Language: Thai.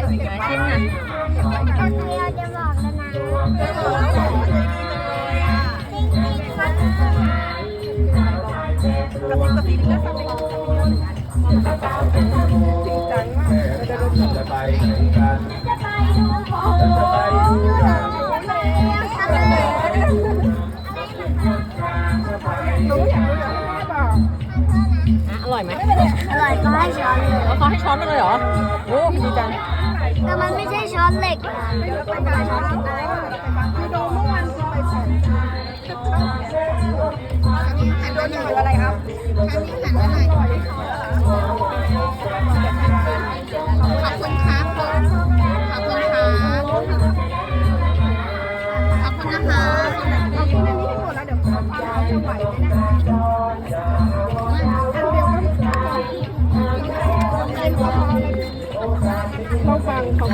ชิมนะ คนเดียวจะบอกแล้วนะจริงๆมัน จะไปไหนกัน จะไปดูของจะไปดูหนังไปเลี้ยงทะเล อร่อยไหม อร่อยก็ให้ช้อนเลย แล้วเขาให้ช้อนมาเลยเหรอโอ้ดีจัง แต่มันไม่ใช่ช้อนเหล็กนะมันเป็นช้อนกินได้หันตัวหนึ่งอะไรครับอันนี้หันมาหน่อยขอบคุณครับขอบคุณครับขอบคุณนะคะขอบคุณอันนี้ให้หมดแล้วเดี๋ยวขอฟังเราจะไหวไหมนะอันเดียวก็ต้องฟัง